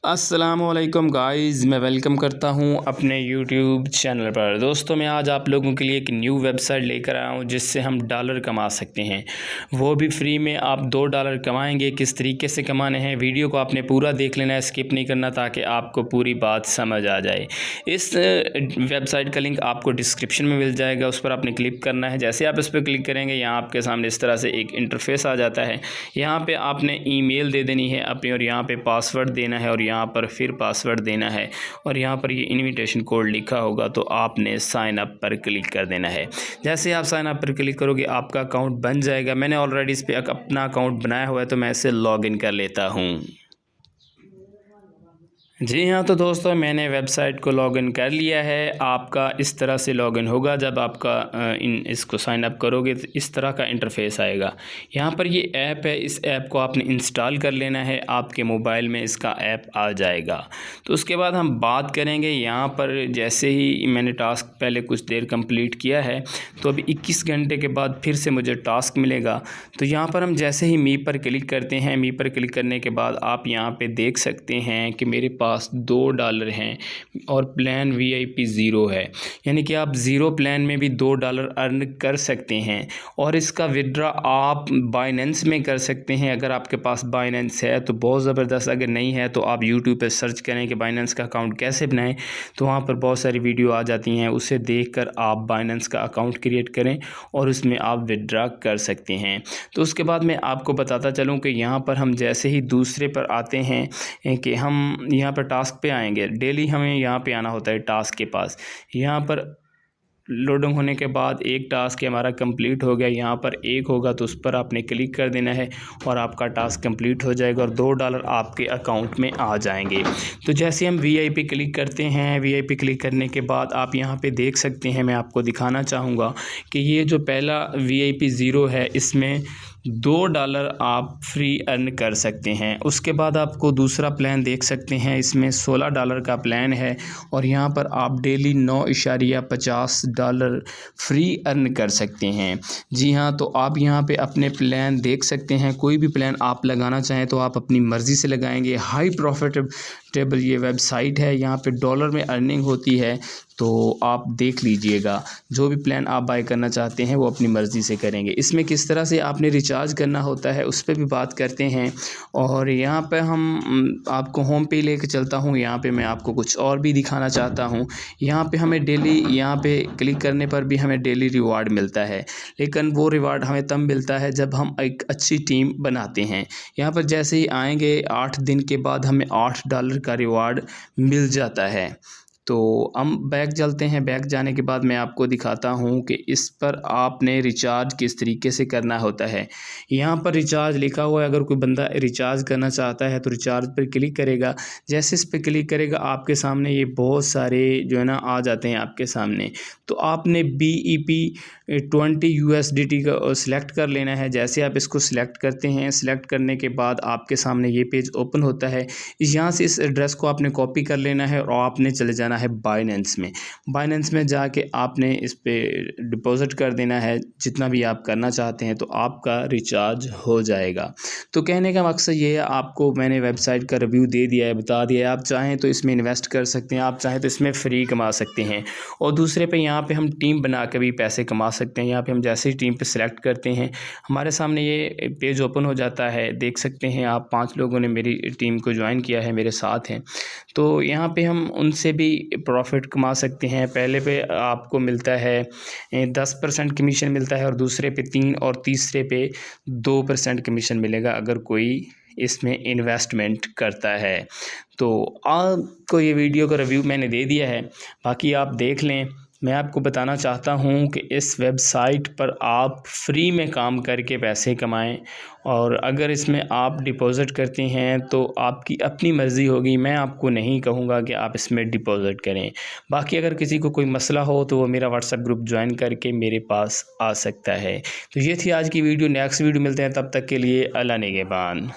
अस्सलामुअलैकुम गाइज़, मैं वेलकम करता हूं अपने यूट्यूब चैनल पर। दोस्तों, मैं आज आप लोगों के लिए एक न्यू वेबसाइट लेकर आया हूं जिससे हम डॉलर कमा सकते हैं, वो भी फ्री में। आप $2 कमाएंगे। किस तरीके से कमाने हैं, वीडियो को आपने पूरा देख लेना है, स्किप नहीं करना, ताकि आपको पूरी बात समझ आ जाए। इस वेबसाइट का लिंक आपको डिस्क्रिप्शन में मिल जाएगा, उस पर आपने क्लिक करना है। जैसे आप इस पर क्लिक करेंगे, यहाँ आपके सामने इस तरह से एक इंटरफेस आ जाता है। यहाँ पर आपने ईमेल दे देनी है अपनी, और यहाँ पर पासवर्ड देना है, और यहाँ पर फिर पासवर्ड देना है, और यहाँ पर ये इनविटेशन कोड लिखा होगा, तो आपने साइन अप पर क्लिक कर देना है। जैसे आप साइन अप पर क्लिक करोगे, आपका अकाउंट बन जाएगा। मैंने ऑलरेडी इस पर अपना अकाउंट बनाया हुआ है, तो मैं इसे लॉगिन कर लेता हूँ। जी हाँ, तो दोस्तों, मैंने वेबसाइट को लॉगिन कर लिया है। आपका इस तरह से लॉगिन होगा। जब आपका इसको साइन अप करोगे तो इस तरह का इंटरफेस आएगा। यहाँ पर ये ऐप है, इस ऐप को आपने इंस्टॉल कर लेना है। आपके मोबाइल में इसका ऐप आ जाएगा। तो उसके बाद हम बात करेंगे। यहाँ पर जैसे ही मैंने टास्क पहले कुछ देर कंप्लीट किया है, तो अभी 21 घंटे के बाद फिर से मुझे टास्क मिलेगा। तो यहाँ पर हम जैसे ही मी पर क्लिक करते हैं, मी पर क्लिक करने के बाद आप यहाँ पर देख सकते हैं कि मेरे पास $2 हैं और प्लान VIP 0 है, यानी कि आप ज़ीरो प्लान में भी $2 अर्न कर सकते हैं। और इसका विड्रॉ आप बाइनेंस में कर सकते हैं। अगर आपके पास बाइनेंस है तो बहुत ज़बरदस्त, अगर नहीं है तो आप यूट्यूब पर सर्च करें कि बाइनेंस का अकाउंट कैसे बनाएं, तो वहाँ पर बहुत सारी वीडियो आ जाती हैं। उसे देखकर आप बाइनेंस का अकाउंट क्रिएट करें और उसमें आप विड्रॉ कर सकते हैं। तो उसके बाद मैं आपको बताता चलूँ कि यहाँ पर हम जैसे ही दूसरे पर आते हैं कि हम यहाँ पर टास्क पे आएंगे। डेली हमें यहाँ पे आना होता है टास्क के पास। यहाँ पर लोडिंग होने के बाद एक टास्क हमारा कंप्लीट हो गया, यहाँ पर एक होगा तो उस पर आपने क्लिक कर देना है और आपका टास्क कंप्लीट हो जाएगा और $2 आपके अकाउंट में आ जाएंगे। तो जैसे हम VIP क्लिक करते हैं, VIP क्लिक करने के बाद आप यहाँ पे देख सकते हैं, मैं आपको दिखाना चाहूँगा कि ये जो पहला VIP 0 है, इसमें $2 आप फ्री अर्न कर सकते हैं। उसके बाद आपको दूसरा प्लान देख सकते हैं, इसमें $16 का प्लान है और यहाँ पर आप डेली $9.50 फ्री अर्न कर सकते हैं। जी हाँ, तो आप यहाँ पे अपने प्लान देख सकते हैं। कोई भी प्लान आप लगाना चाहें तो आप अपनी मर्ज़ी से लगाएंगे। हाई प्रॉफिटेबल ये वेबसाइट है, यहाँ पे डॉलर में अर्निंग होती है, तो आप देख लीजिएगा। जो भी प्लान आप बाय करना चाहते हैं वो अपनी मर्ज़ी से करेंगे। इसमें किस तरह से आपने रिचार्ज करना होता है उस पर भी बात करते हैं। और यहाँ पे हम आपको होम पे लेके चलता हूँ। यहाँ पे मैं आपको कुछ और भी दिखाना चाहता हूँ। यहाँ पे हमें डेली, यहाँ पे क्लिक करने पर भी हमें डेली रिवार्ड मिलता है, लेकिन वो रिवार्ड हमें तब मिलता है जब हम एक अच्छी टीम बनाते हैं। यहाँ पर जैसे ही आएंगे 8 दिन के बाद हमें $8 का रिवार्ड मिल जाता है। तो हम बैक चलते हैं। बैक जाने के बाद मैं आपको दिखाता हूं कि इस पर आपने रिचार्ज किस तरीके से करना होता है। यहाँ पर रिचार्ज लिखा हुआ है। अगर कोई बंदा रिचार्ज करना चाहता है तो रिचार्ज पर क्लिक करेगा। जैसे इस पर क्लिक करेगा, आपके सामने ये बहुत सारे जो है ना आ जाते हैं आपके सामने। तो आपने BEP 20 USDT का सिलेक्ट कर लेना है। जैसे आप इसको सिलेक्ट करते हैं, सिलेक्ट करने के बाद आपके सामने ये पेज ओपन होता है। यहाँ से इस एड्रेस को आपने कॉपी कर लेना है और आपने चले जाना है बाइनेंस में। बाइनेंस में जाके आपने इस पे डिपॉजिट कर देना है जितना भी आप करना चाहते हैं, तो आपका रिचार्ज हो जाएगा। तो कहने का मकसद ये है, आपको मैंने वेबसाइट का रिव्यू दे दिया है, बता दिया है। आप चाहें तो इसमें इन्वेस्ट कर सकते हैं, आप चाहें तो इसमें फ्री कमा सकते हैं। और दूसरे पे यहाँ पे हम टीम बना के भी पैसे कमा सकते हैं। यहाँ पे हम जैसे ही टीम पे सिलेक्ट करते हैं, हमारे सामने ये पेज ओपन हो जाता है। देख सकते हैं आप, 5 लोगों ने मेरी टीम को ज्वाइन किया है, मेरे साथ हैं। तो यहाँ पे हम उनसे भी प्रॉफिट कमा सकते हैं। पहले पे आपको मिलता है 10% कमीशन मिलता है, और दूसरे पे 3 और तीसरे पे 2% कमीशन मिलेगा अगर कोई इसमें इन्वेस्टमेंट करता है। तो आपको ये वीडियो का रिव्यू मैंने दे दिया है, बाकी आप देख लें। मैं आपको बताना चाहता हूँ कि इस वेबसाइट पर आप फ्री में काम करके पैसे कमाएं, और अगर इसमें आप डिपॉज़िट करते हैं तो आपकी अपनी मर्ज़ी होगी। मैं आपको नहीं कहूँगा कि आप इसमें डिपॉज़िट करें। बाकी अगर किसी को कोई मसला हो तो वो मेरा व्हाट्सएप ग्रुप ज्वाइन करके मेरे पास आ सकता है। तो ये थी आज की वीडियो। नेक्स्ट वीडियो मिलते हैं, तब तक के लिए अल्लाह निगहबान।